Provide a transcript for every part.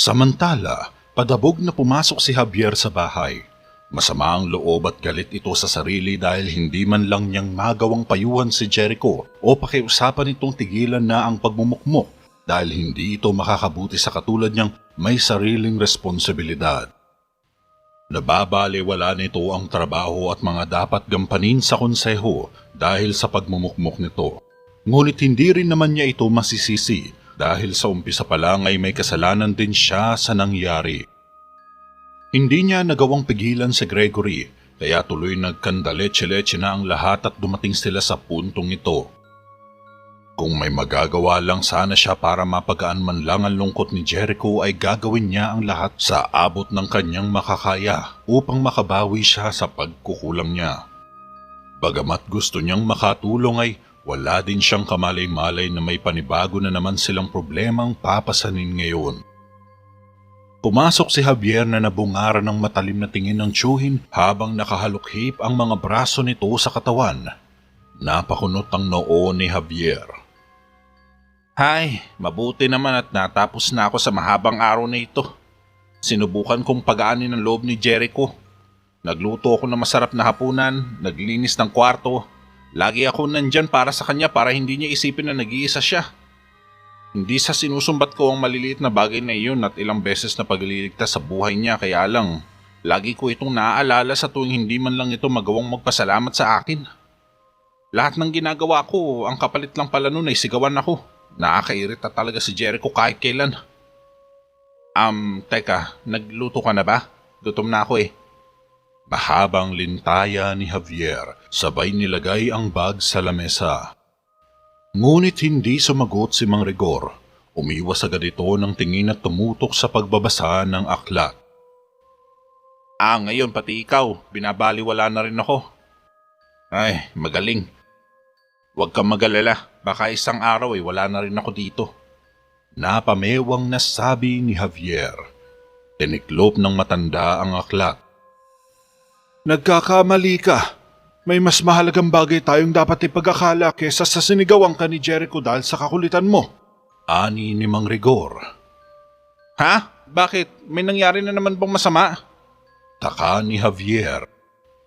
Samantala, padabog na pumasok si Javier sa bahay. Masama ang loob at galit ito sa sarili dahil hindi man lang niyang magawang payuhan si Jericho o pakiusapan itong tigilan na ang pagmumukmok dahil hindi ito makakabuti sa katulad niyang may sariling responsibilidad. Nababaliwala nito ang trabaho at mga dapat gampanin sa konseho dahil sa pagmumukmok nito. Ngunit hindi rin naman niya ito masisisi dahil sa umpisa pa lang ay may kasalanan din siya sa nangyari. Hindi niya nagawang pigilan si Gregory kaya tuloy nagkandaletse-letse na ang lahat at dumating sila sa puntong ito. Kung may magagawa lang sana siya para mapagaan man lang ang lungkot ni Jericho ay gagawin niya ang lahat sa abot ng kanyang makakaya upang makabawi siya sa pagkukulang niya. Bagamat gusto niyang makatulong ay wala din siyang kamalay-malay na may panibago na naman silang problemang papasanin ngayon. Pumasok si Javier na nabungara ng matalim na tingin ng tiyuhin habang nakahalukhip ang mga braso nito sa katawan. Napakunot ang noo ni Javier. Hay, mabuti naman at natapos na ako sa mahabang araw na ito. Sinubukan kong pagaanin ang loob ni Jericho. Nagluto ako ng masarap na hapunan, naglinis ng kwarto. Lagi ako nandyan para sa kanya para hindi niya isipin na nag-iisa siya. Hindi sa sinusumbat ko ang maliliit na bagay na iyon at ilang beses na pagliligtas sa buhay niya kaya lang lagi ko itong naaalala sa tuwing hindi man lang ito magawang magpasalamat sa akin. Lahat ng ginagawa ko, ang kapalit lang pala nun ay sigawan ako. Nakakairita talaga si Jericho kahit kailan. Teka, nagluto ka na ba? Gutom na ako eh. Mahabang lintaya ni Javier, sabay nilagay ang bag sa lamesa. Ngunit hindi sumagot si Mang Rigor. Umiwas agad ito ng tingin at tumutok sa pagbabasa ng aklat. Ngayon pati ikaw, binabaliwala na rin ako. Ay, magaling. Huwag kang magalala, baka isang araw ay wala na rin ako dito. Napamewang nasabi ni Javier. Tiniklop ng matanda ang aklat. Nagkakamali ka. May mas mahalagang bagay tayong dapat ipag-akala kesa sa sinigawan ka ni Jericho dahil sa kakulitan mo. Ani ni Mang Rigor. Ha? Bakit? May nangyari na naman bang masama? Taka ni Javier.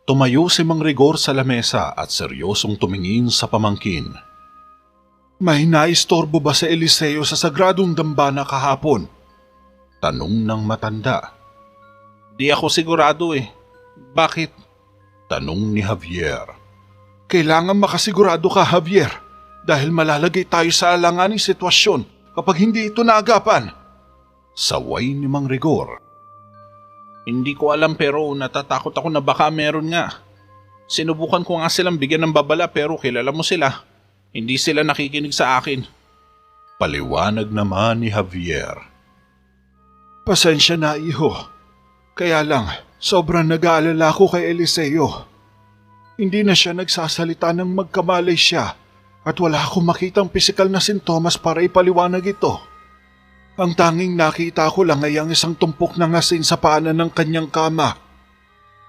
Tumayo si Mang Rigor sa lamesa at seryosong tumingin sa pamangkin. May naistorbo ba sa Eliseo sa sagradong dambana kahapon? Tanong ng matanda. Di ako sigurado eh. Bakit? Tanong ni Javier. Kailangan makasigurado ka, Javier, dahil malalagay tayo sa alanganing sitwasyon kapag hindi ito naagapan. Saway ni Mang Rigor. Hindi ko alam pero natatakot ako na baka meron nga. Sinubukan ko nga silang bigyan ng babala pero kilala mo sila. Hindi sila nakikinig sa akin. Paliwanag naman ni Javier. Pasensya na, iho. Kaya lang, sobrang nag-aalala ko kay Eliseo. Hindi na siya nagsasalita ng magkamalay siya at wala akong makitang pisikal na sintomas para ipaliwanag ito. Ang tanging nakita ko lang ay ang isang tumpok ng asin sa paanan ng kanyang kama.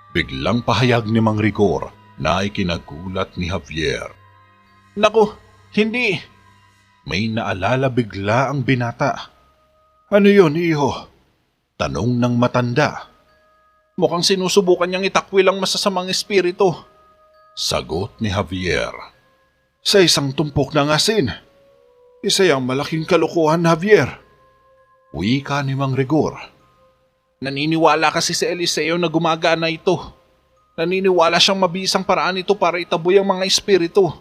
Biglang pahayag ni Mang Rigor na ikinagulat ni Javier. Naku, hindi. May naalala bigla ang binata. Ano yun, iho? Tanong ng matanda. Mukhang sinusubukan niyang itakwil ang masasamang espiritu. Sagot ni Javier. Sa isang tumpok ng asin. Isa yung malaking kalokohan, Javier. Wika ni Mang Rigor. Naniniwala kasi si Eliseo na gumagana ito. Naniniwala siyang mabisang paraan ito para itaboy ang mga espiritu.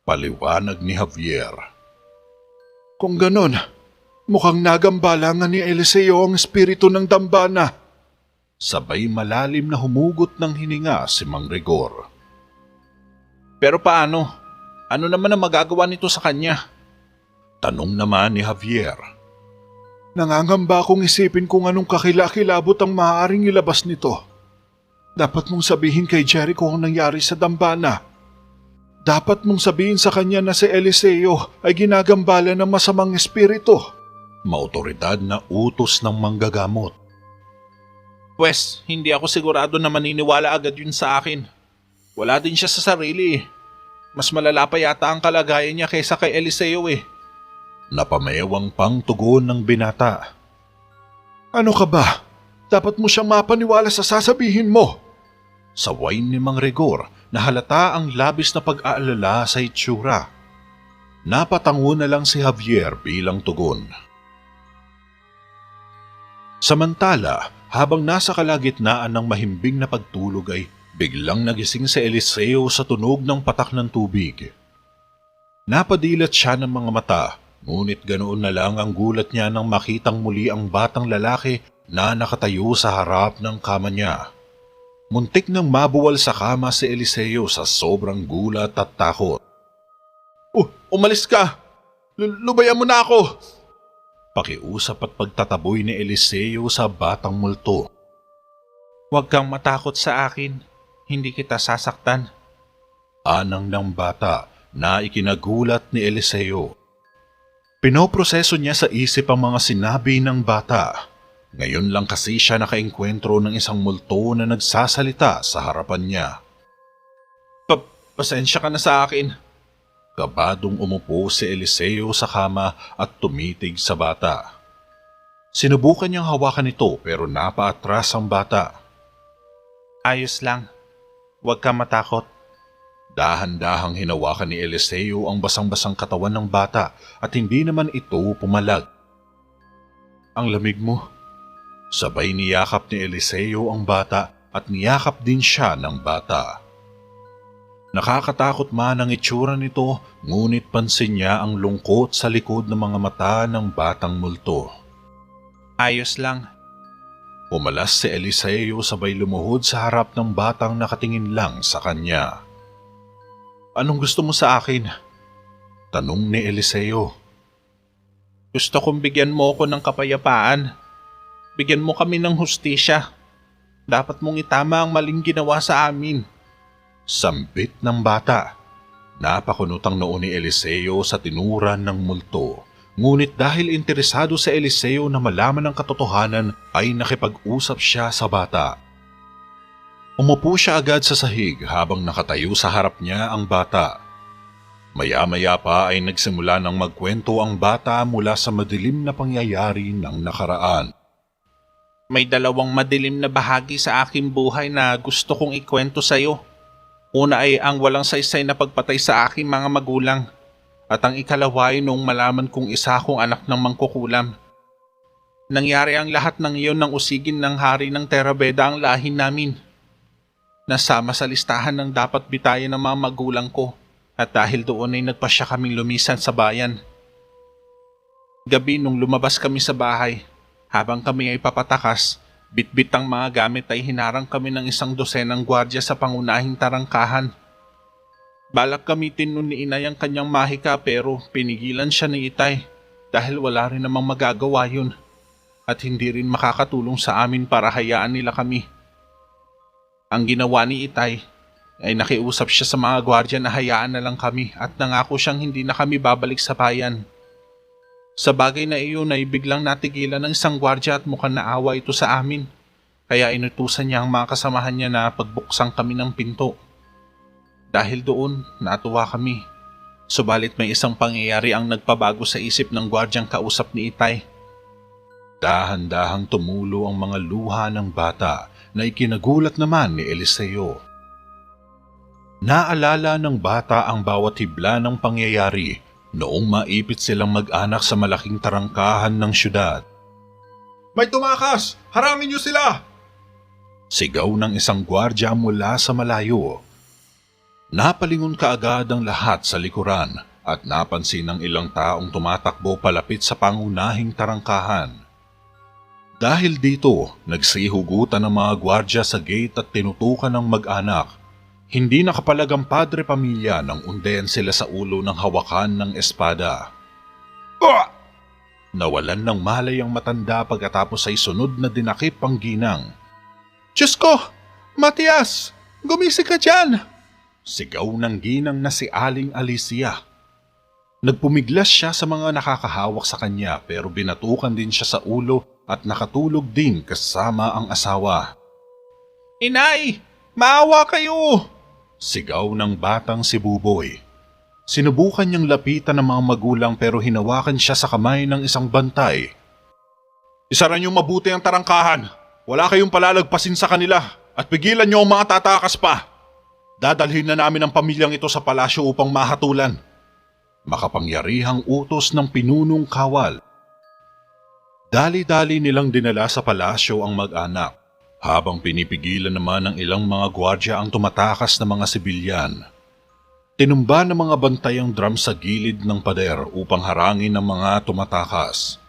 Paliwanag ni Javier. Kung ganon, mukhang nagambalangan ni Eliseo ang espiritu ng dambana. Sabay malalim na humugot ng hininga si Mang Rigor. Pero paano? Ano naman ang magagawa nito sa kanya? Tanong naman ni Javier. Nangangamba akong isipin kung anong kakilakilabot ang maaaring ilabas nito. Dapat mong sabihin kay Jericho ang nangyari sa dambana. Dapat mong sabihin sa kanya na si Eliseo ay ginagambala ng masamang espiritu. Maotoridad na utos ng manggagamot. Pwes, hindi ako sigurado na maniniwala agad yun sa akin. Wala din siya sa sarili eh. Mas malala pa yata ang kalagayan niya kaysa kay Eliseo eh. Napamewang pang tugon ng binata. Ano ka ba? Dapat mo siyang mapaniwala sa sasabihin mo. Saway ni Mang Rigor na halata ang labis na pag-aalala sa itsura. Napatango na lang si Javier bilang tugon. Samantala, habang nasa kalagitnaan ng mahimbing na pagtulog ay biglang nagising si Eliseo sa tunog ng patak ng tubig. Napadilat siya ng mga mata, ngunit ganoon na lang ang gulat niya nang makitang muli ang batang lalaki na nakatayo sa harap ng kama niya. Muntik nang mabuwal sa kama si Eliseo sa sobrang gulat at takot. Umalis ka! Lubayan mo na ako! Pakiusap at pagtataboy ni Eliseo sa batang multo. Huwag kang matakot sa akin. Hindi kita sasaktan. Anang ng bata na ikinagulat ni Eliseo. Pinoproseso niya sa isip ang mga sinabi ng bata. Ngayon lang kasi siya nakaengkwentro ng isang multo na nagsasalita sa harapan niya. Pasensya ka na sa akin. Kabadong umupo si Eliseo sa kama at tumitig sa bata. Sinubukan niyang hawakan ito pero napaatras ang bata. Ayos lang. Huwag kang matakot. Dahan-dahang hinawakan ni Eliseo ang basang-basang katawan ng bata at hindi naman ito pumalag. Ang lamig mo. Sabay niyakap ni Eliseo ang bata at niyakap din siya ng bata. Nakakatakot man ang itsura nito, ngunit pansin niya ang lungkot sa likod ng mga mata ng batang multo. Ayos lang. Pumalas si Eliseo sabay lumuhod sa harap ng batang nakatingin lang sa kanya. Anong gusto mo sa akin? Tanong ni Eliseo. Gusto kong bigyan mo ako ng kapayapaan. Bigyan mo kami ng hustisya. Dapat mong itama ang maling ginawa sa amin. Sambit ng bata. Napakunutang noo ni Eliseo sa tinuran ng multo. Ngunit dahil interesado sa Eliseo na malaman ang katotohanan ay nakipag-usap siya sa bata. Umupo siya agad sa sahig habang nakatayo sa harap niya ang bata. Maya-maya pa ay nagsimula ng magkwento ang bata mula sa madilim na pangyayari ng nakaraan. May dalawang madilim na bahagi sa aking buhay na gusto kong ikwento sa iyo. Una ay ang walang saysay na pagpatay sa aking mga magulang at ang ikalawa ay noong malaman kong isa akong anak ng mangkukulam. Nangyari ang lahat ng iyon nang usigin ng hari ng Terabeda ang lahi namin. Nasama sa listahan ng dapat bitayan ng mga magulang ko at dahil doon ay nagpasya kaming lumisan sa bayan. Gabi nung lumabas kami sa bahay, habang kami ay papatakas, bitbit ang mga gamit ay hinarang kami ng isang dosenang gwardya sa pangunahing tarangkahan. Balak gamitin nun ni inay ang kanyang mahika pero pinigilan siya ni itay dahil wala rin namang magagawa yun at hindi rin makakatulong sa amin para hayaan nila kami. Ang ginawa ni itay ay nakiusap siya sa mga gwardya na hayaan na lang kami at nangako siyang hindi na kami babalik sa bayan. Sa bagay na iyon ay biglang natigilan ng isang gwardya at mukhang naawa ito sa amin. Kaya inutusan niya ang mga kasamahan niya na pagbuksan kami ng pinto. Dahil doon, natuwa kami. Subalit may isang pangyayari ang nagpabago sa isip ng gwardyang kausap ni Itay. Dahan-dahang tumulo ang mga luha ng bata na ikinagulat naman ni Eliseo. Naalala ng bata ang bawat hibla ng pangyayari noong maipit silang mag-anak sa malaking tarangkahan ng syudad. May tumakas! Harangan niyo sila! Sigaw ng isang gwardya mula sa malayo. Napalingon kaagad ang lahat sa likuran at napansin ng ilang taong tumatakbo palapit sa pangunahing tarangkahan. Dahil dito, nagsihugutan ng mga gwardya sa gate at tinutukan ng mag-anak. Hindi nakapalag ang padre pamilya nang undayan sila sa ulo ng hawakan ng espada. Nawalan ng malay ang matanda pagkatapos ay sunod na dinakip ang ginang. Diyos ko! Matias! Gumising ka dyan! Sigaw ng ginang na si Aling Alicia. Nagpumiglas siya sa mga nakakahawak sa kanya pero binatukan din siya sa ulo at nakatulog din kasama ang asawa. Inay! Maawa kayo! Sigaw ng batang si Buboy. Sinubukan niyang lapitan ng mga magulang pero hinawakan siya sa kamay ng isang bantay. Isara niyong mabuti ang tarangkahan. Wala kayong palalagpasin sa kanila at pigilan niyo ang mga tatakas pa. Dadalhin na namin ang pamilyang ito sa palasyo upang mahatulan. Makapangyarihang utos ng pinunong kawal. Dali-dali nilang dinala sa palasyo ang mag-anak, habang pinipigilan naman ng ilang mga gwardya ang tumatakas na mga sibilyan. Tinumba ng mga bantay ang drum sa gilid ng pader upang harangin ang mga tumatakas.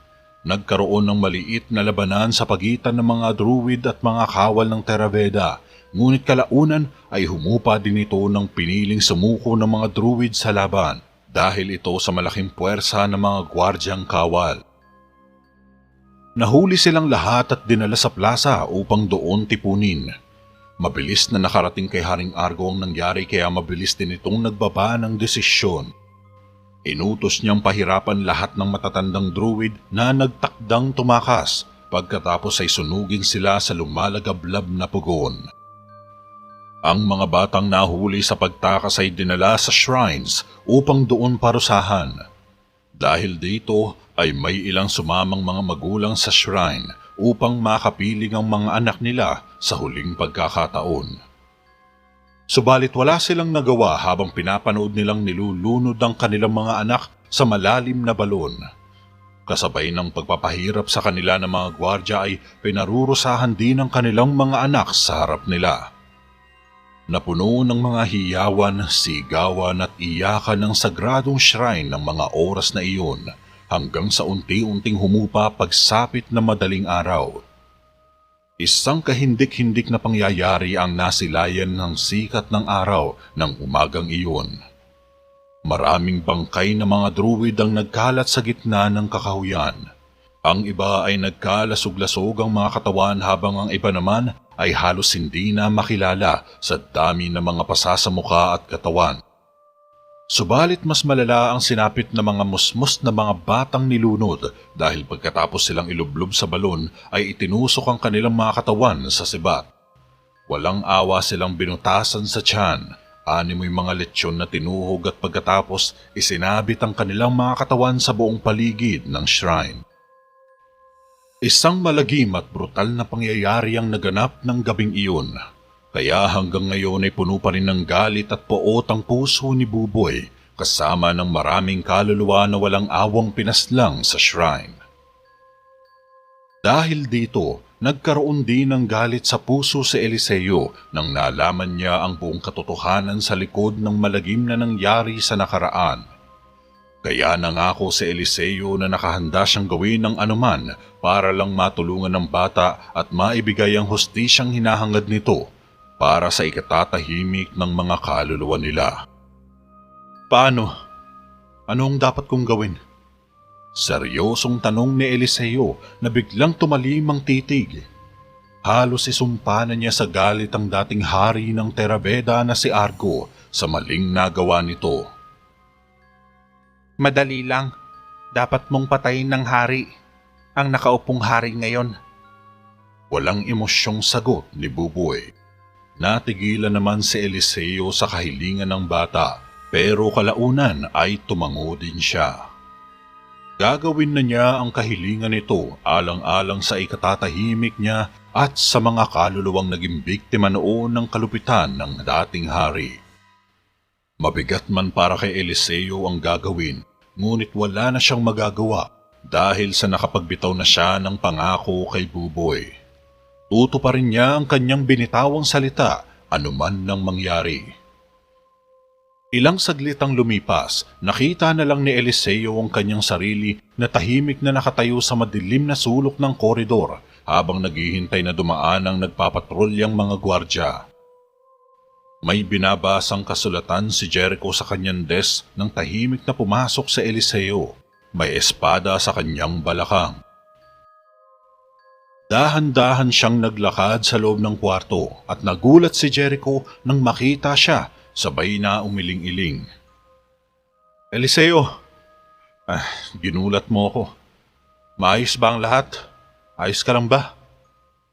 Nagkaroon ng maliit na labanan sa pagitan ng mga druid at mga kawal ng Theraveda, ngunit kalaunan ay humupa din ito ng piniling sumuko ng mga druid sa laban dahil ito sa malaking puwersa ng mga gwardyang kawal. Nahuli silang lahat at dinala sa plaza upang doon tipunin. Mabilis na nakarating kay Haring Argo ang nangyari kaya mabilis din itong nagbaba ng desisyon. Inutos niyang pahirapan lahat ng matatandang druid na nagtakdang tumakas pagkatapos ay sunugin sila sa lumalagablab na pugon. Ang mga batang nahuli sa pagtakas ay dinala sa shrines upang doon parusahan. Dahil dito ay may ilang sumamang mga magulang sa shrine upang makapiling ang mga anak nila sa huling pagkakataon. Subalit wala silang nagawa habang pinapanood nilang nilulunod ang kanilang mga anak sa malalim na balon. Kasabay ng pagpapahirap sa kanila ng mga gwardya ay pinarurusahan din ang kanilang mga anak sa harap nila. Napuno ng mga hiyawan, sigawan at iyakan ng sagradong shrine ng mga oras na iyon hanggang sa unti-unting humupa pagsapit na madaling araw. Isang kahindik-hindik na pangyayari ang nasilayan ng sikat ng araw ng umagang iyon. Maraming bangkay na mga druid ang nagkalat sa gitna ng kakahuyan. Ang iba ay nagkalasog-lasog ang mga katawan habang ang iba naman ay halos hindi na makilala sa dami ng mga pasa sa mukha at katawan. Subalit mas malala ang sinapit na mga musmos na mga batang nilunod dahil pagkatapos silang ilublob sa balon ay itinusok ang kanilang mga katawan sa sibat. Walang awa silang binutasan sa tiyan, animoy mga lechon na tinuhog at pagkatapos isinabit ang kanilang mga katawan sa buong paligid ng shrine. Isang malagim at brutal na pangyayari ang naganap ng gabing iyon. Kaya hanggang ngayon ay puno pa rin ng galit at poot ang puso ni Buboy kasama ng maraming kaluluwa na walang awang pinaslang sa shrine. Dahil dito, nagkaroon din ng galit sa puso si Eliseo nang nalaman niya ang buong katotohanan sa likod ng malagim na nangyari sa nakaraan. Kaya nangako si Eliseo na nakahanda siyang gawin ng anuman para lang matulungan ng bata at maibigay ang hustisyang hinahangad nito para sa ikatatahimik ng mga kaluluwa nila. Paano? Anong dapat kong gawin? Seryosong tanong ni Eliseo na biglang tumalim ang titig. Halos isumpa na niya sa galit ang dating hari ng Theraveda na si Argo sa maling nagawa nito. Madali lang. Dapat mong patayin ng hari. Ang nakaupong hari ngayon. Walang emosyong sagot ni Buboy. Natigilan naman si Eliseo sa kahilingan ng bata pero kalaunan ay tumango din siya. Gagawin na niya ang kahilingan nito alang-alang sa ikatatahimik niya at sa mga kaluluwang naging biktima noon ng kalupitan ng dating hari. Mabigat man para kay Eliseo ang gagawin, ngunit wala na siyang magagawa dahil sa nakapagbitaw na siya ng pangako kay Buboy. Tutuparin niya ang kanyang binitawang salita anuman nang mangyari. Ilang saglit ang lumipas, nakita na lang ni Eliseo ang kanyang sarili na tahimik na nakatayo sa madilim na sulok ng koridor habang naghihintay na dumaan ang nagpapatrolyang mga gwardya. May binabasang kasulatan si Jericho sa kanyang desk nang tahimik na pumasok sa Eliseo. May espada sa kanyang balakang. Dahan-dahan siyang naglakad sa loob ng kwarto at nagulat si Jericho nang makita siya, sabay na umiling-iling. Eliseo, ginulat mo ako. Maayos ba ang lahat? Ayos ka lang ba?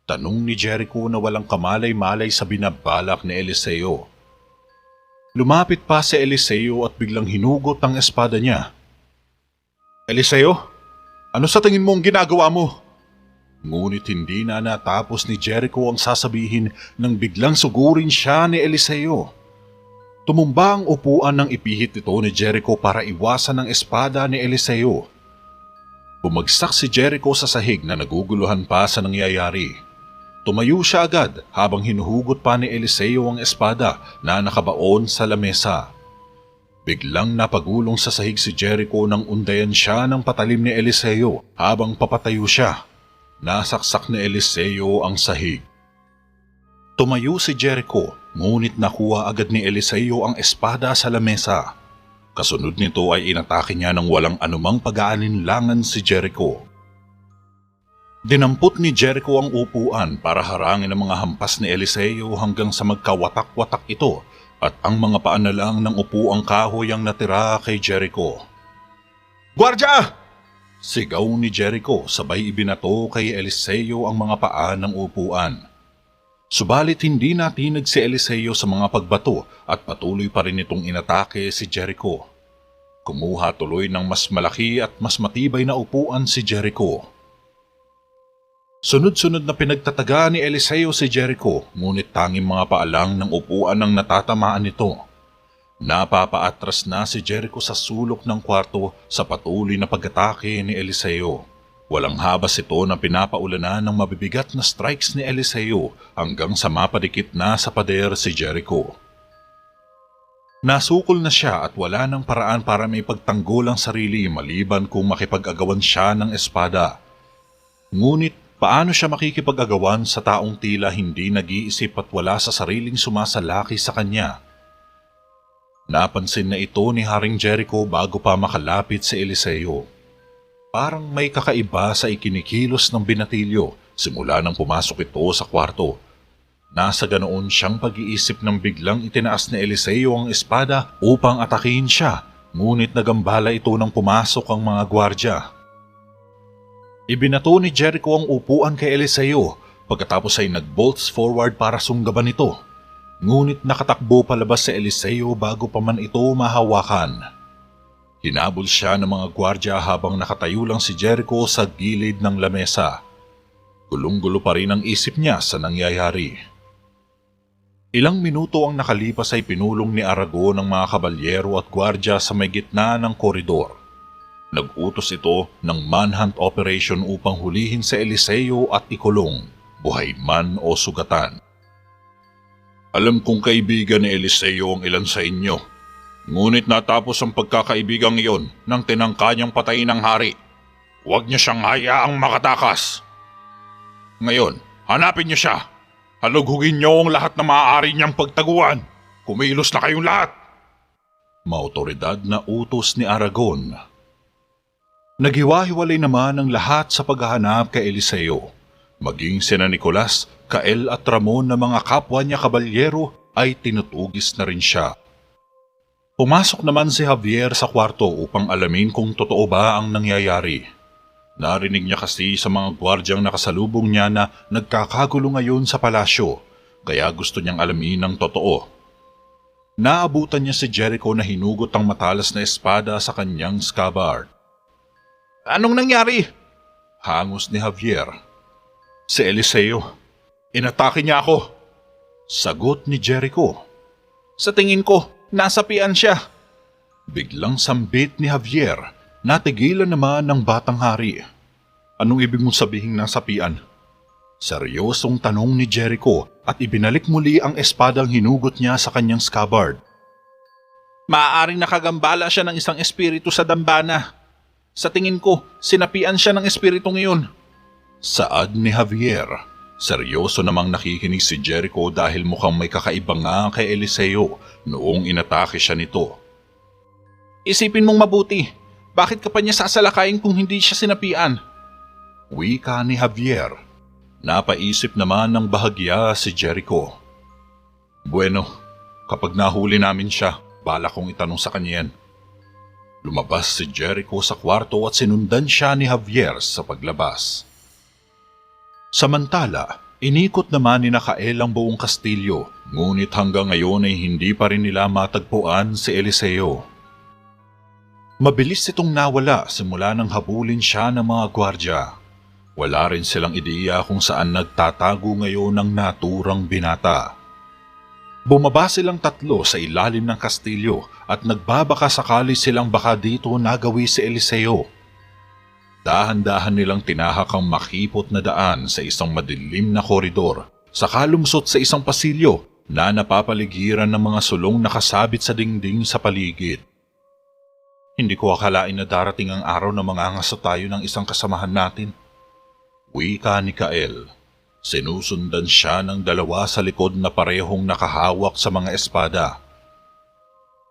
Tanong ni Jericho na walang kamalay-malay sa binabalak ni Eliseo. Lumapit pa si Eliseo at biglang hinugot ang espada niya. Eliseo, ano sa tingin mo ang ginagawa mo? Ngunit hindi na natapos ni Jericho ang sasabihin nang biglang sugurin siya ni Eliseo. Tumumba ang upuan ng ipihit ito ni Jericho para iwasan ang espada ni Eliseo. Bumagsak si Jericho sa sahig na naguguluhan pa sa nangyayari. Tumayo siya agad habang hinuhugot pa ni Eliseo ang espada na nakabaon sa lamesa. Biglang napagulong sa sahig si Jericho nang undayan siya ng patalim ni Eliseo habang papatayo siya. Nasaksak ni Eliseo ang sahig. Tumayo si Jericho, ngunit nakuha agad ni Eliseo ang espada sa lamesa. Kasunod nito ay inatake niya ng walang anumang pag-aalinlangan si Jericho. Dinampot ni Jericho ang upuan para harangin ang mga hampas ni Eliseo hanggang sa magkawatak-watak ito at ang mga paa na lang ng upuang kahoy ang natira kay Jericho. "Gwardya!" Sigaw ni Jericho sabay ibinato kay Eliseo ang mga paa ng upuan. Subalit hindi natinag si Eliseo sa mga pagbato at patuloy pa rin itong inatake si Jericho. Kumuha tuloy ng mas malaki at mas matibay na upuan si Jericho. Sunod-sunod na pinagtataga ni Eliseo si Jericho, ngunit tanging mga paalang ng upuan ang natatamaan nito. Napapaatras na si Jericho sa sulok ng kwarto sa patuloy na pag-atake ni Eliseo. Walang habas ito na pinapaulanan ng mabibigat na strikes ni Eliseo hanggang sa mapadikit na sa pader si Jericho. Nasukol na siya at wala ng paraan para may pagtanggol ang sarili maliban kung makipag-agawan siya ng espada. Ngunit paano siya makikipag-agawan sa taong tila hindi nag-iisip at wala sa sariling sumasalaki sa kanya? Napansin na ito ni Haring Jericho bago pa makalapit si Eliseo. Parang may kakaiba sa ikinikilos ng binatilyo simula nang pumasok ito sa kwarto. Nasa ganoon siyang pag-iisip nang biglang itinaas ni Eliseo ang espada upang atakihin siya, ngunit nagambala ito nang pumasok ang mga gwardya. Ibinato ni Jericho ang upuan kay Eliseo pagkatapos ay nag-bolts forward para sunggaban ito. Ngunit nakatakbo palabas si Eliseo bago pa man ito mahawakan. Hinabol siya ng mga gwardya habang nakatayo lang si Jericho sa gilid ng lamesa. Gulong-gulo pa rin ang isip niya sa nangyayari. Ilang minuto ang nakalipas ay pinulong ni Aragon ng mga kabalyero at gwardya sa may gitna ng koridor. Nag-utos ito ng manhunt operation upang hulihin si Eliseo at ikulong, buhay man o sugatan. Alam kong kaibigan ni Eliseo ang ilan sa inyo. Ngunit natapos ang pagkakaibigang iyon nang tinangka niyang patayin ng hari. Huwag niyo siyang hayaang makatakas. Ngayon, hanapin niyo siya. Halughugin niyo ang lahat na maaari niyang pagtaguan. Kumilos na kayong lahat. Maotoridad na utos ni Aragon. Naghiwa-hiwalay naman ang lahat sa paghahanap kay Eliseo. Maging sina Nicolas, Kael at Ramon na mga kapwa niya kabalyero ay tinutugis na rin siya. Pumasok naman si Javier sa kwarto upang alamin kung totoo ba ang nangyayari. Narinig niya kasi sa mga gwardyang nakasalubong niya na nagkakagulo ngayon sa palasyo, kaya gusto niyang alamin ang totoo. Naabutan niya si Jericho na hinugot ang matalas na espada sa kanyang scabbard. Anong nangyari? Hangos ni Javier. Si Eliseo. Inatake niya ako. Sagot ni Jericho. Sa tingin ko, nasapian siya. Biglang sambit ni Javier. Natigilan naman ng batang hari. Anong ibig mong sabihing nasapian? Seryosong tanong ni Jericho at ibinalik muli ang espadang hinugot niya sa kanyang scabbard. Maaaring nakagambala siya ng isang espiritu sa dambana. Sa tingin ko, sinapian siya ng espiritong iyon. Saad ni Javier. Seryoso namang nakikinig si Jericho dahil mukhang may kakaiba nga kay Eliseo noong inatake siya nito. Isipin mong mabuti, bakit ka pa niya sasalakayin kung hindi siya sinapian? Wika ni Javier. Napaisip naman ng bahagya si Jericho. Bueno, kapag nahuli namin siya, bala kong itanong sa kanya yan. Lumabas si Jericho sa kwarto at sinundan siya ni Javier sa paglabas. Samantala, inikot naman ni Kael ang buong kastilyo, ngunit hanggang ngayon ay hindi pa rin nila matagpuan si Eliseo. Mabilis itong nawala simula nang habulin siya ng mga gwardya. Wala rin silang ideya kung saan nagtatago ngayon ang naturang binata. Bumaba silang tatlo sa ilalim ng kastilyo at nagbabaka sakali silang baka dito nagawi si Eliseo. Dahan-dahan nilang tinahak ang makipot na daan sa isang madilim na koridor, saka lumsot sa isang pasilyo na napapaligiran ng mga sulong nakasabit sa dingding sa paligid. Hindi ko akalain na darating ang araw na mangangaso tayo ng isang kasamahan natin. Wika ni Kael. Sinusundan siya ng dalawa sa likod na parehong nakahawak sa mga espada.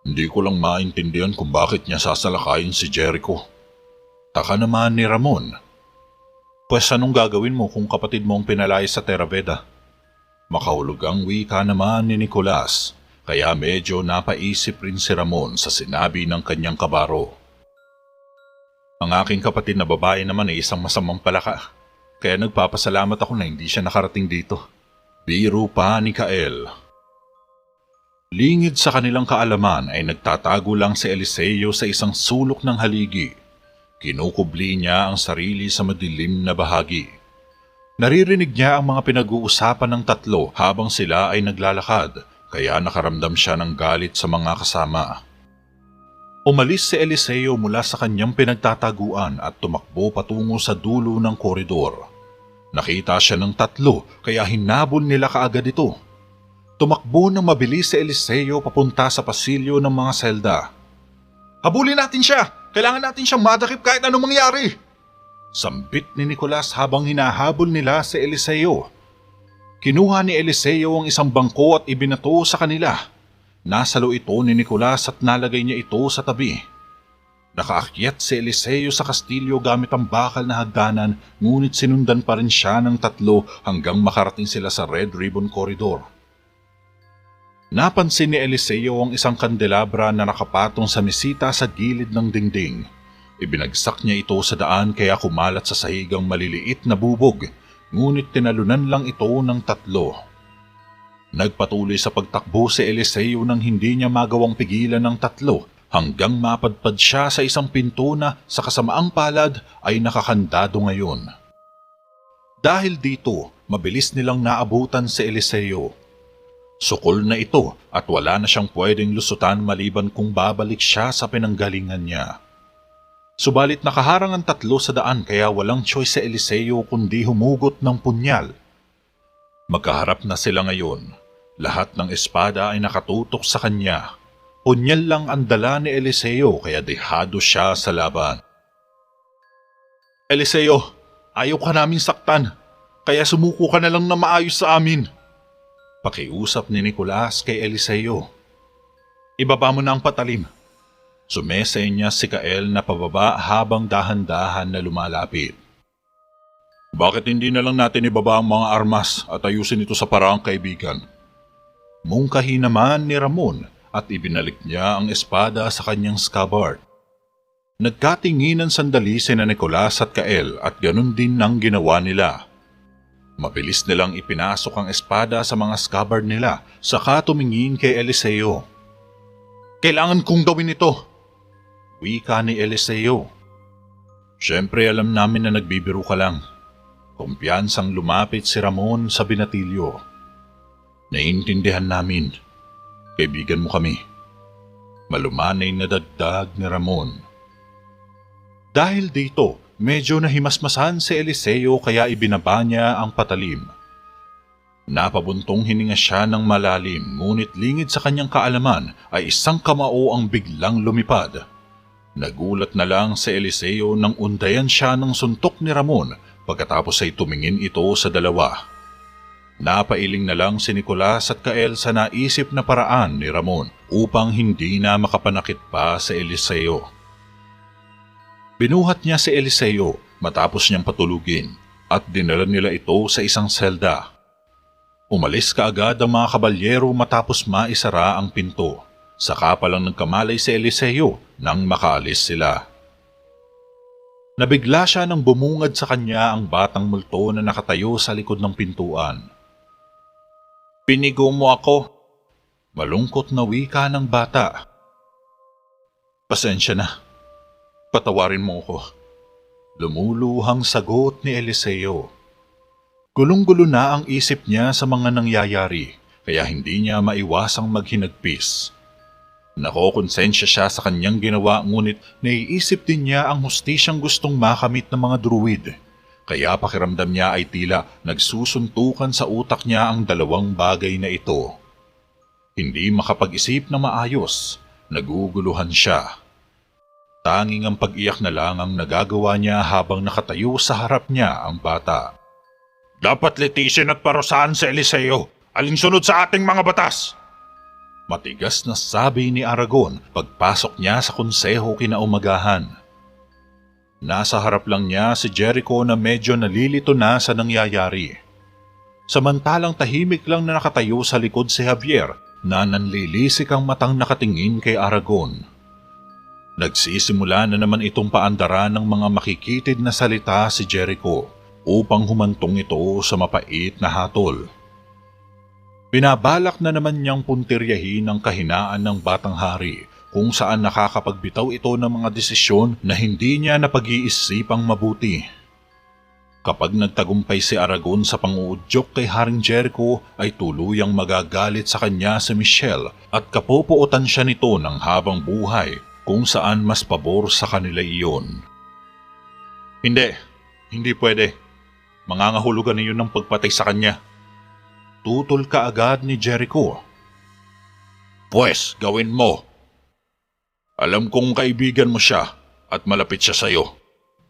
Hindi ko lang maintindihan kung bakit niya sasalakayin si Jericho. Taka naman ni Ramon. Pues anong gagawin mo kung kapatid mo ang pinalay sa Terabeda? Makahulog ang wika naman ni Nicolas, kaya medyo napaisip rin si Ramon sa sinabi ng kanyang kabaro. Ang aking kapatid na babae naman ay isang masamang palaka. Kaya nagpapasalamat ako na hindi siya nakarating dito. Biro pa ni Kael. Lingid sa kanilang kaalaman ay nagtatago lang si Eliseo sa isang sulok ng haligi. Kinukubli niya ang sarili sa madilim na bahagi. Naririnig niya ang mga pinag-uusapan ng tatlo habang sila ay naglalakad, kaya nakaramdam siya ng galit sa mga kasama. Umalis si Eliseo mula sa kanyang pinagtataguan at tumakbo patungo sa dulo ng koridor. Nakita siya ng tatlo kaya hinabol nila kaagad ito. Tumakbo ng mabilis si Eliseo papunta sa pasilyo ng mga selda. Habulin natin siya! Kailangan natin siyang madakip kahit anong mangyari! Sambit ni Nicolas habang hinahabol nila si Eliseo. Kinuha ni Eliseo ang isang bangko at ibinato sa kanila. Nasalo ito ni Nicolas at nalagay niya ito sa tabi. Nakaakyat si Eliseo sa kastilyo gamit ang bakal na hagdanan, ngunit sinundan pa rin siya ng tatlo hanggang makarating sila sa Red Ribbon Corridor. Napansin ni Eliseo ang isang kandelabra na nakapatong sa mesita sa gilid ng dingding. Ibinagsak niya ito sa daan kaya kumalat sa sahigang maliliit na bubog, ngunit tinalunan lang ito ng tatlo. Nagpatuloy sa pagtakbo si Eliseo nang hindi niya magawang pigilan ng tatlo hanggang mapadpad siya sa isang pinto na sa kasamaang palad ay nakakandado ngayon. Dahil dito, mabilis nilang naabutan si Eliseo. Sukol na ito at wala na siyang pwedeng lusutan maliban kung babalik siya sa pinanggalingan niya. Subalit nakaharang ang tatlo sa daan kaya walang choice si Eliseo kundi humugot ng punyal. Magkaharap na sila ngayon. Lahat ng espada ay nakatutok sa kanya. Punyal lang ang dala ni Eliseo kaya dehado siya sa laban. Eliseo, ayaw ka naming saktan, kaya sumuko ka na lang na maayos sa amin. Pakiusap ni Nicolas kay Eliseo. Ibaba mo na ang patalim. Sumesay niya si Kael na pababa habang dahan-dahan na lumalapit. Bakit hindi na lang natin ibaba ang mga armas at ayusin ito sa paraang kaibigan? Mungkahi naman ni Ramon at ibinalik niya ang espada sa kanyang scabbard. Nagkatinginan sandali sina Nicolas at Kael at ganun din ang ginawa nila. Mabilis nilang ipinasok ang espada sa mga scabbard nila saka tumingin kay Eliseo. Kailangan kong gawin ito, wika ni Eliseo. Siyempre alam namin na nagbibiro ka lang. Kumpiyansang lumapit si Ramon sa binatilyo. Naiintindihan namin. Kaibigan mo kami. Malumanay na dagdag ni Ramon. Dahil dito, medyo nahimasmasan si Eliseo kaya ibinaba niya ang patalim. Napabuntong hininga siya ng malalim ngunit lingid sa kanyang kaalaman ay isang kamao ang biglang lumipad. Nagulat na lang si Eliseo nang undayan siya ng suntok ni Ramon pagkatapos ay tumingin ito sa dalawa. Napailing na lang si Nicolas at Kael sa naisip na paraan ni Ramon upang hindi na makapanakit pa si Eliseo. Binuhat niya si Eliseo matapos niyang patulugin at dinala nila ito sa isang selda. Umalis kaagad ang mga kabalyero matapos maisara ang pinto. Saka pa lang nagkamalay si Eliseo nang makaalis sila. Nabigla siya nang bumungad sa kanya ang batang multo na nakatayo sa likod ng pintuan. Pinigo mo ako. Malungkot na wika ng bata. Pasensya na. Patawarin mo ako. Lumuluhang sagot ni Eliseo. Gulong-gulo na ang isip niya sa mga nangyayari, kaya hindi niya maiwasang maghinagpis. Nakokonsensya siya sa kanyang ginawa, ngunit naiisip din niya ang hustisyang gustong makamit ng mga druid. Kaya pakiramdam niya ay tila nagsusuntukan sa utak niya ang dalawang bagay na ito. Hindi makapag-isip na maayos, naguguluhan siya. Tanging ang pag-iyak na lang ang nagagawa niya habang nakatayo sa harap niya ang bata. Dapat litisin at parusahan si Eliseo, alinsunod sa ating mga batas. Matigas na sabi ni Aragon pagpasok niya sa konseho kinaumagahan. Nasa harap lang niya si Jericho na medyo nalilito na sa nangyayari. Samantalang tahimik lang na nakatayo sa likod si Javier na nanlilisik ang matang nakatingin kay Aragon. Nagsisimula na naman itong paandara ng mga makikitid na salita si Jericho upang humantong ito sa mapait na hatol. Binabalak na naman niyang puntiryahin ang kahinaan ng batang hari kung saan nakakapagbitaw ito ng mga desisyon na hindi niya napag-iisipang mabuti. Kapag nagtagumpay si Aragon sa panguudyok kay Haring Jericho ay tuluyang magagalit sa kanya si Michelle at kapupuotan siya nito ng habang buhay kung saan mas pabor sa kanila iyon. Hindi pwede. Mangangahulugan niyo ng pagpatay sa kanya. Tutol ka agad ni Jericho. Pwes, gawin mo. Alam kong kaibigan mo siya at malapit siya sa'yo.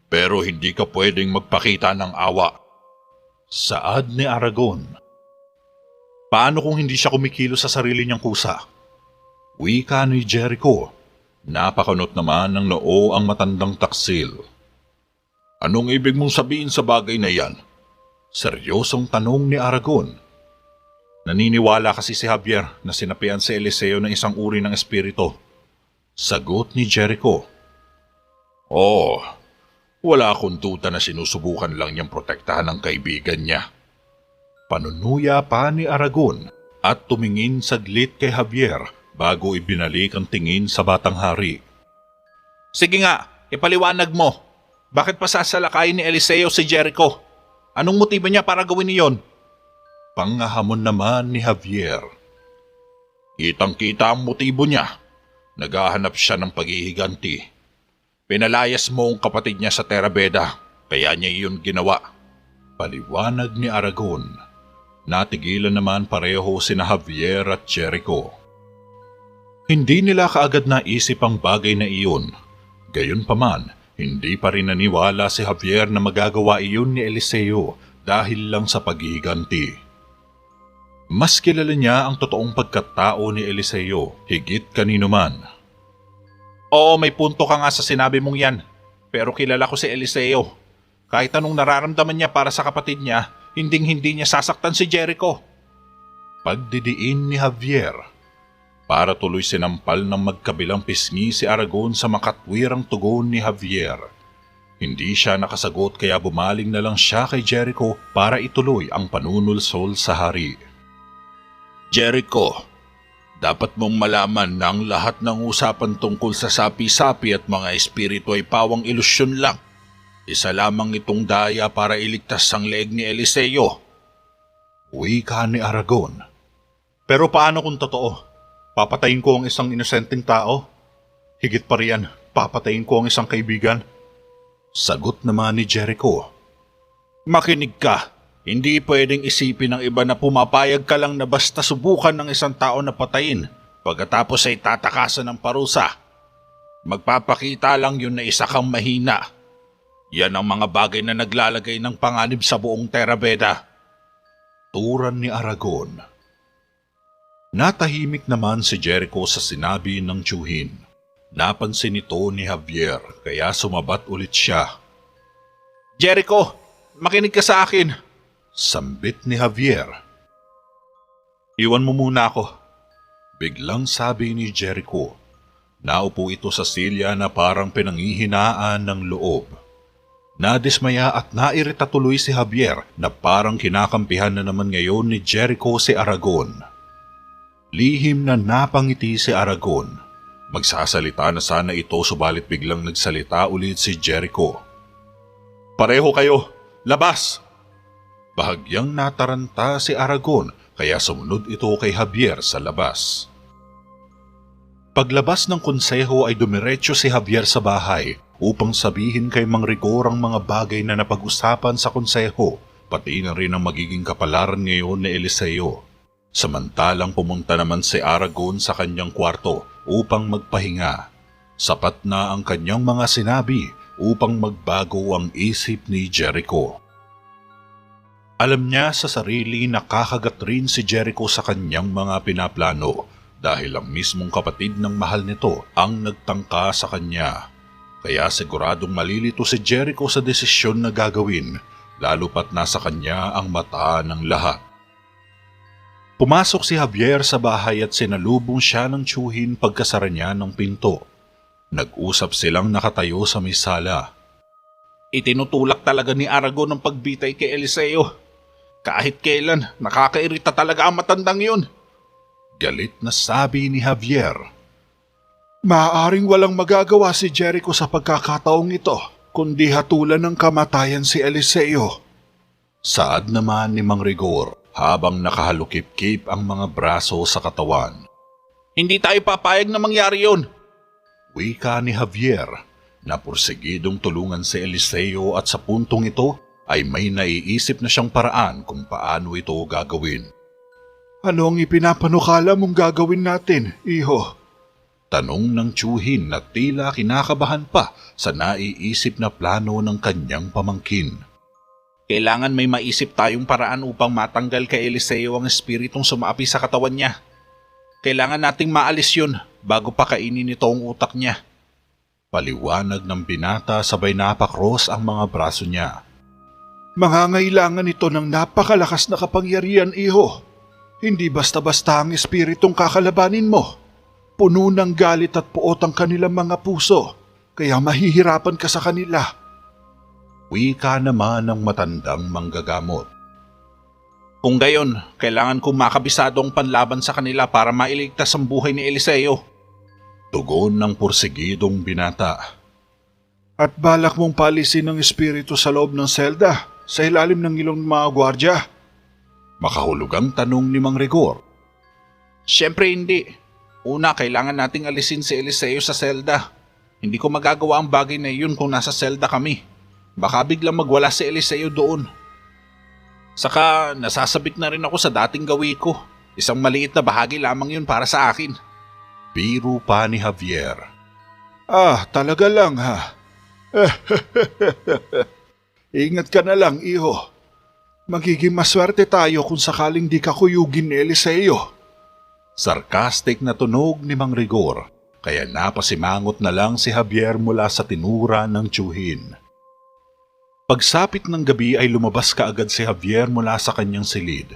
Pero hindi ka pwedeng magpakita ng awa. Saad ni Aragon. Paano kung hindi siya kumikilos sa sarili niyang kusa? Wika ni Jericho. Napakunot naman ng noo ang matandang taksil. Anong ibig mong sabihin sa bagay na yan? Seryosong tanong ni Aragon. Naniniwala kasi si Javier na sinapian si Eliseo ng isang uri ng espiritu. Sagot ni Jericho. Oh, wala akong duda na sinusubukan lang niyang protektahan ang kaibigan niya. Panunuya pa ni Aragon at tumingin saglit kay Javier bago ibinalik ang tingin sa batang hari. Sige nga, ipaliwanag mo. Bakit pa sasalakayin ni Eliseo si Jericho? Anong motibo niya para gawin niyon? Pangahamon naman ni Javier. Kitang-kita ang motibo niya. Naghahanap siya ng paghihiganti. Pinalayas mo ang kapatid niya sa Terra Beda, kaya niya iyon ginawa. Paliwanag ni Aragon. Natigilan naman pareho sina Javier at Jericho. Hindi nila kaagad naisip ang bagay na iyon. Gayunpaman, hindi pa rin naniwala si Javier na magagawa iyon ni Eliseo dahil lang sa paghihiganti. Mas kilala niya ang totoong pagkatao ni Eliseo higit kanino man. Oo, may punto ka nga sa sinabi mong yan. Pero kilala ko si Eliseo. Kahit anong nararamdaman niya para sa kapatid niya, hinding-hindi niya sasaktan si Jericho. Pagdidiin ni Javier. Para tuloy sinampal ng magkabilang pisngi si Aragon sa makatwirang tugon ni Javier. Hindi siya nakasagot kaya bumaling na lang siya kay Jericho para ituloy ang panunulsol sa hari. Jericho, dapat mong malaman na ang lahat ng usapan tungkol sa sapi-sapi at mga espiritu ay pawang ilusyon lang. Isa lamang itong daya para iligtas ang leeg ni Eliseo. Wika ni Aragon. Pero paano kung totoo? Papatayin ko ang isang inosenteng tao? Higit pa riyan, papatayin ko ang isang kaibigan? Sagot naman ni Jericho. Makinig ka. Hindi pwedeng isipin ng iba na pumapayag ka lang na basta subukan ng isang tao na patayin pagkatapos ay tatakasan ng parusa. Magpapakita lang yun na isa kang mahina. Yan ang mga bagay na naglalagay ng panganib sa buong Terra Beda. Turan ni Aragon. Natahimik naman si Jericho sa sinabi ng tiyuhin. Napansin ito ni Javier kaya sumabat ulit siya. Jericho, makinig ka sa akin. Sambit ni Javier. Iwan mo muna ako. Biglang sabi ni Jericho. Naupo ito sa silya na parang pinanghihinaan ng loob. Nadismaya at nairita tuloy si Javier na parang kinakampihan na naman ngayon ni Jericho si Aragon. Lihim na napangiti si Aragon. Magsasalita na sana ito subalit biglang nagsalita ulit si Jericho. Pareho kayo! Labas! Bahagyang nataranta si Aragon kaya sumunod ito kay Javier sa labas. Paglabas ng konseho ay dumiretso si Javier sa bahay upang sabihin kay Mang Rigor ang mga bagay na napag-usapan sa konseho, pati na rin ang magiging kapalaran ngayon ni Eliseo. Samantalang pumunta naman si Aragon sa kanyang kwarto upang magpahinga. Sapat na ang kanyang mga sinabi upang magbago ang isip ni Jericho. Alam niya sa sarili na kakagat rin si Jericho sa kanyang mga pinaplano dahil ang mismong kapatid ng mahal nito ang nagtangka sa kanya. Kaya siguradong malilito si Jericho sa desisyon na gagawin, lalo pat nasa kanya ang mata ng lahat. Pumasok si Javier sa bahay at sinalubong siya ng tiyuhin pagkasara niya ng pinto. Nag-usap silang nakatayo sa may sala. Itinutulak talaga ni Aragon ang pagbitay kay Eliseo. Kahit kailan, nakakairita talaga ang matandang yun. Galit na sabi ni Javier. Maaaring walang magagawa si Jericho sa pagkakataong ito, kundi hatulan ng kamatayan si Eliseo. Saad naman ni Mang Rigor habang nakahalukip-kip ang mga braso sa katawan. Hindi tayo papayag na mangyari yun. Wika ni Javier na pursigidong tulungan si Eliseo at sa puntong ito ay may naiisip na siyang paraan kung paano ito gagawin. Ano ang ipinapanukala mong gagawin natin, iho? Tanong ng tiyuhin na tila kinakabahan pa sa naiisip na plano ng kanyang pamangkin. Kailangan may maisip tayong paraan upang matanggal kay Eliseo ang espiritong sumaapi sa katawan niya. Kailangan nating maalis yun bago pa kainin nito ang utak niya. Paliwanag ng binata sabay napakros ang mga braso niya. Mangangailangan ito ng napakalakas na kapangyarihan, iho. Hindi basta-basta ang espiritong kakalabanin mo. Puno ng galit at puot ang kanilang mga puso, kaya mahihirapan ka sa kanila. Wika naman ng matandang manggagamot. Kung gayon, kailangan kong makabisado ang panlaban sa kanila para mailigtas ang buhay ni Eliseo. Tugon ng pursigidong binata. At balak mong palisin ng espiritu sa loob ng selda, sa ilalim ng ilong ng mga gwardya? Makahulugang tanong ni Mang Rigor. Siyempre hindi. Una, kailangan nating alisin si Eliseo sa selda. Hindi ko magagawa ang bagay na iyon kung nasa selda kami. Baka biglang magwala si Eliseo doon. Saka nasasabik na rin ako sa dating gawi ko. Isang maliit na bahagi lamang yun para sa akin. Biro pa ni Javier. Ah, talaga lang ha. Ingat ka na lang, iho. Magiging maswerte tayo kung sakaling di ka kuyugin ni Eliseo. Sarcastic na tunog ni Mang Rigor, kaya napasimangot na lang si Javier mula sa tinura ng tiyuhin. Pagsapit ng gabi ay lumabas kaagad si Javier mula sa kanyang silid.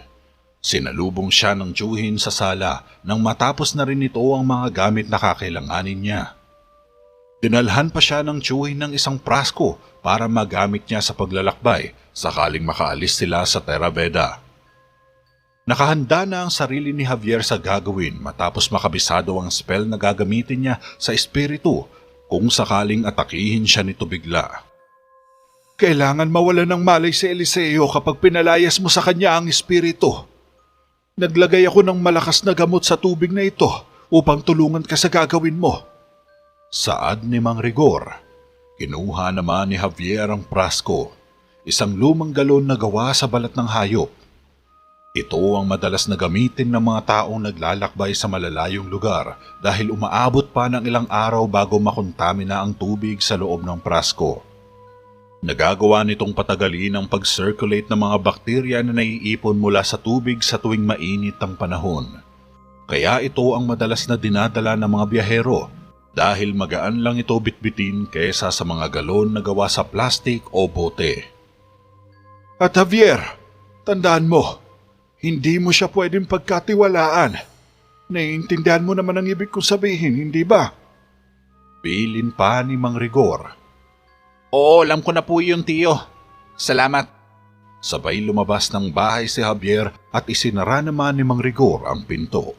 Sinalubong siya ng tiyuhin sa sala nang matapos na rin ito ang mga gamit na kakailanganin niya. Dinalhan pa siya ng tiyuhin ng isang prasko para magamit niya sa paglalakbay sakaling makaalis sila sa Terra Veda. Nakahanda na ang sarili ni Javier sa gagawin matapos makabisado ang spell na gagamitin niya sa espiritu kung sakaling atakihin siya nito bigla. Kailangan mawala ng malay si Eliseo kapag pinalayas mo sa kanya ang espiritu. Naglagay ako ng malakas na gamot sa tubig na ito upang tulungan ka sa gagawin mo. Saad ni Mang Rigor. Kinuha naman ni Javier ang prasko, isang lumang galon na gawa sa balat ng hayop. Ito ang madalas na gamitin ng mga taong naglalakbay sa malalayong lugar dahil umaabot pa ng ilang araw bago makontamina ang tubig sa loob ng prasko. Nagagawa nitong patagalin ang pag-circulate ng mga bakterya na naiipon mula sa tubig sa tuwing mainit ang panahon. Kaya ito ang madalas na dinadala ng mga biyahero dahil magaan lang ito bitbitin kaysa sa mga galon na gawa sa plastic o bote. At Javier, tandaan mo, hindi mo siya pwedeng pagkatiwalaan. Naiintindihan mo naman ang ibig kong sabihin, hindi ba? Pilin pa ni Mang Rigor. Oo, alam ko na po yun, tiyo. Salamat. Sabay lumabas ng bahay si Javier at isinara naman ni Mang Rigor ang pinto.